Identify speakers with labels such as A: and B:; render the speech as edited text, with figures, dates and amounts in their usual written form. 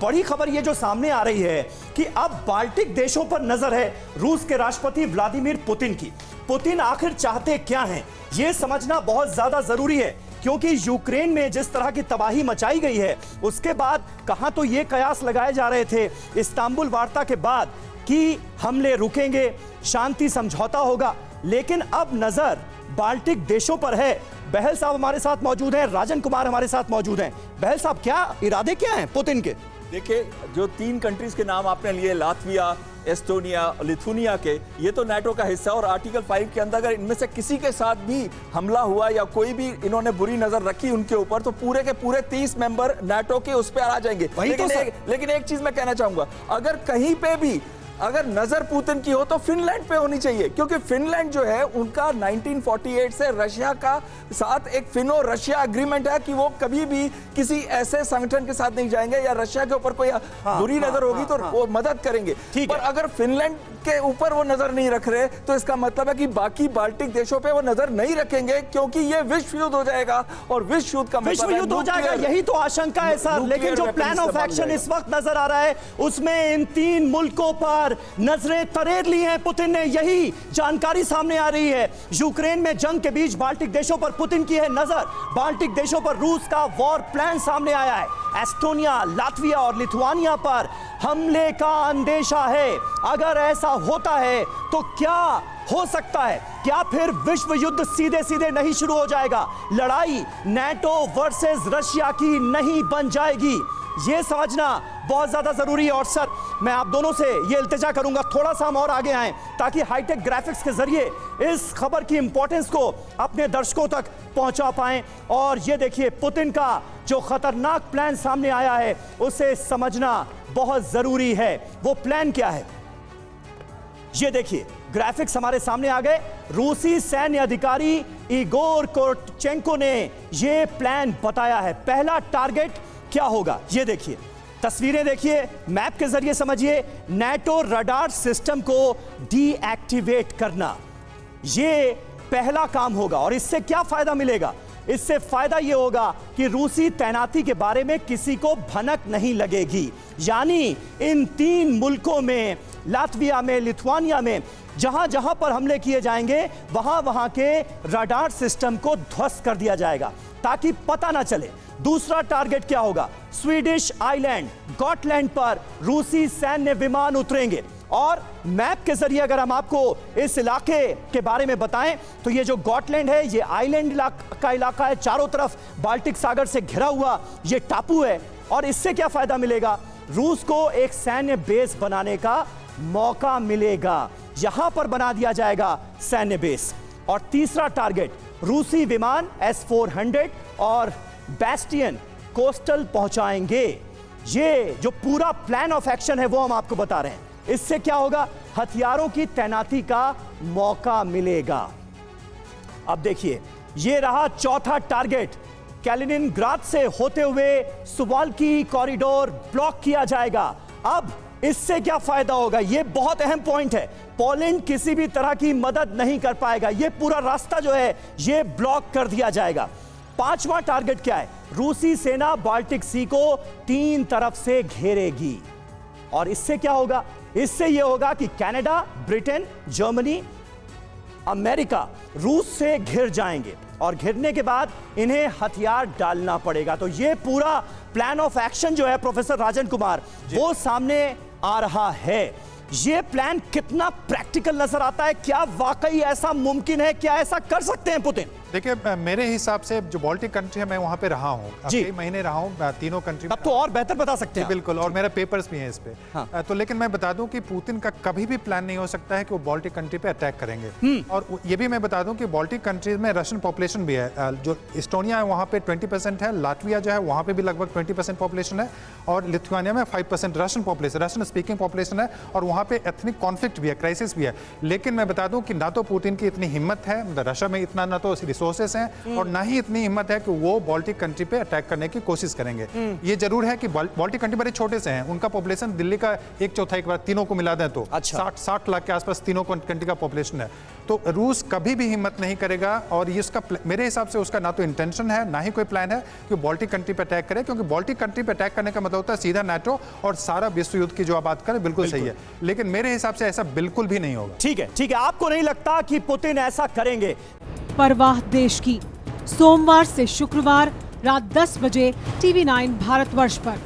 A: बड़ी खबर ये जो सामने आ रही है कि अब बाल्टिक देशों पर नजर है रूस के राष्ट्रपति व्लादिमीर पुतिन की। पुतिन आखिर चाहते क्या हैं, ये समझना बहुत ज्यादा जरूरी है, क्योंकि यूक्रेन में जिस तरह की तबाही मचाई गई है उसके बाद कहां तो ये कयास लगाए जा रहे थे इस्तांबुल वार्ता के बाद कि हमले रुकेंगे, शांति समझौता होगा, लेकिन अब नजर बाल्टिक देशों पर है। बहल साहब हमारे साथ मौजूद हैं, राजन कुमार हमारे साथ मौजूद हैं। बहल साहब, क्या इरादे क्या हैं पुतिन के?
B: देखिए, जो 3 कंट्रीज के नाम आपने लिए, लातविया, एस्टोनिया, लिथुनिया के, ये तो नाटो का हिस्सा और आर्टिकल 5 के अंदर अगर इनमें से किसी के साथ भी हमला हुआ या कोई भी इन्होंने बुरी नजर रखी उनके ऊपर, तो पूरे के पूरे 30 मेंबर नाटो के उस पर आ जाएंगे। लेकिन एक चीज मैं कहना चाहूंगा, अगर कहीं पे भी अगर नजर पुतिन की हो तो फिनलैंड पे होनी चाहिए, क्योंकि फिनलैंड जो है उनका 1948 से रशिया का साथ एक फिनो रशिया एग्रीमेंट है कि वो कभी भी किसी ऐसे संगठन के साथ नहीं जाएंगे या रशिया के ऊपर कोई बुरी नजर होगी तो वो मदद करेंगे। पर अगर फिनलैंड के ऊपर वो नजर नहीं रख रहे तो इसका मतलब है कि बाकी बाल्टिक देशों पे वो नजर नहीं रखेंगे, क्योंकि ये विश्व युद्ध हो जाएगा और विश्व युद्ध का
A: विश्व युद्ध हो जाएगा, यही तो आशंका है सर। लेकिन जो प्लान ऑफ एक्शन इस वक्त नजर आ रहा है उसमें इन 3 मुल्कों पर नजरें तरेर ली हैं पुतिन ने, यही जानकारी सामने आ रही है। यूक्रेन में जंग के बीच बाल्टिक देशों पर पुतिन की है नजर। बाल्टिक देशों पर रूस का वॉर प्लान सामने आया है। एस्टोनिया, लातविया और लिथुआनिया पर हमले का अंदेशा है। अगर ऐसा होता है तो क्या हो सकता है? क्या फिर विश्व युद्ध सीधे सीधे नहीं शुरू हो जाएगा? लड़ाई नाटो वर्सेस रशिया की नहीं बन जाएगी, ये समझना बहुत ज्यादा जरूरी है। और सर, मैं आप दोनों से ये इल्तिजा करूंगा थोड़ा सा हम और आगे आएं ताकि हाईटेक ग्राफिक्स के जरिए इस खबर की इंपॉर्टेंस को अपने दर्शकों तक पहुंचा पाएं। और ये देखिए, पुतिन का जो खतरनाक प्लान सामने आया है उसे समझना बहुत जरूरी है। वो प्लान क्या है ये देखिए, ग्राफिक्स हमारे सामने आ गए। रूसी सैन्य अधिकारी इगोर कोरचेंको ने ये प्लान बताया है। पहला टारगेट क्या होगा ये देखिए, तस्वीरें देखिए, मैप के जरिए समझिए। नाटो रडार सिस्टम को डीएक्टिवेट करना, ये पहला काम होगा। और इससे क्या फायदा मिलेगा? इससे फायदा यह होगा कि रूसी तैनाती के बारे में किसी को भनक नहीं लगेगी। यानी इन 3 मुल्कों में, लातविया में, लिथुआनिया में, जहां जहां पर हमले किए जाएंगे वहां वहां के रडार सिस्टम को ध्वस्त कर दिया जाएगा ताकि पता ना चले। दूसरा टारगेट क्या होगा? स्वीडिश आइलैंड गॉटलैंड पर रूसी सैन्य विमान उतरेंगे। और मैप के जरिए अगर हम आपको इस इलाके के बारे में बताएं तो ये जो गॉटलैंड है ये आइलैंड का इलाका है, चारों तरफ बाल्टिक सागर से घिरा हुआ ये टापू है। और इससे क्या फायदा मिलेगा? रूस को एक सैन्य बेस बनाने का मौका मिलेगा, यहां पर बना दिया जाएगा सैन्य बेस। और तीसरा टारगेट, रूसी विमान S-400 और बैस्टियन कोस्टल पहुंचाएंगे। ये जो पूरा प्लान ऑफ एक्शन है वो हम आपको बता रहे हैं। इससे क्या होगा? हथियारों की तैनाती का मौका मिलेगा। अब देखिए, ये रहा चौथा टारगेट। कैलिनिनग्राद से होते हुए सुवाल्की कॉरिडोर ब्लॉक किया जाएगा। अब इससे क्या फायदा होगा? यह बहुत अहम पॉइंट है। पोलैंड किसी भी तरह की मदद नहीं कर पाएगा, यह पूरा रास्ता जो है यह ब्लॉक कर दिया जाएगा। 5वां टारगेट क्या है? रूसी सेना बाल्टिक सी को 3 तरफ से घेरेगी। और इससे क्या होगा? इससे यह होगा कि कनाडा, ब्रिटेन, जर्मनी, अमेरिका रूस से घिर जाएंगे और घिरने के बाद इन्हें हथियार डालना पड़ेगा। तो यह पूरा प्लान ऑफ एक्शन जो है प्रोफेसर राजन कुमार, वो सामने आ रहा है। ये प्लान कितना प्रैक्टिकल नजर आता है? क्या वाकई ऐसा मुमकिन है? क्या ऐसा कर सकते हैं पुतिन?
C: देखिए, मेरे हिसाब से जो बाल्टिक कंट्री है मैं वहाँ पे रहा हूँ, कई महीने रहा हूँ तीनों कंट्री में।
A: अब तो और बेहतर बता सकते हैं।
C: बिल्कुल, और मेरे पेपर्स भी हैं इस पे। हाँ। तो लेकिन मैं बता दूं कि पुतिन का कभी भी प्लान नहीं हो सकता है कि वो बाल्टिक कंट्री पे अटैक करेंगे। और ये भी मैं बता दूं कि बाल्टिक कंट्रीज में रशियन पॉपुलेशन भी है। जो एस्टोनिया है वहाँ पे 20% है, लातविया जो है वहाँ पे भी लगभग 20% पॉपुलेशन है, और लिथुआनिया में 5% Russian population, Russian speaking population है। और वहाँ पे एथनिक कॉन्फ्लिक्ट भी है, क्राइसिस भी है। लेकिन मैं बता दूं कि ना तो पुतिन की इतनी हिम्मत है, रशिया में इतना ना तो रिसोर्सेस हैं और ना ही इतनी हिम्मत है कि वो बाल्टिक कंट्री पे अटैक करने की कोशिश करेंगे। ये जरूर है कि बाल्टिक कंट्री बड़े छोटे से हैं, उनका पॉपुलेशन दिल्ली का 1/4 एक बार तीनों को मिला दें तो 60 लाख के आसपास तीनों कंट्री का पॉपुलेशन है। तो रूस कभी भी हिम्मत नहीं करेगा और ये उसका मेरे हिसाब से उसका ना तो इंटेंशन है ना ही कोई प्लान है कि बाल्टिक कंट्री पे अटैक करे, क्योंकि बाल्टिक कंट्री पे अटैक करने का मतलब होता है सीधा नाटो और सारा विश्व युद्ध की जो आप बात करें बिल्कुल सही है, लेकिन मेरे हिसाब से ऐसा बिल्कुल भी नहीं होगा।
A: ठीक है, आपको नहीं लगता कि पुतिन ऐसा करेंगे?
D: परवाह देश की, सोमवार से शुक्रवार रात 10 बजे TV9 भारतवर्ष पर।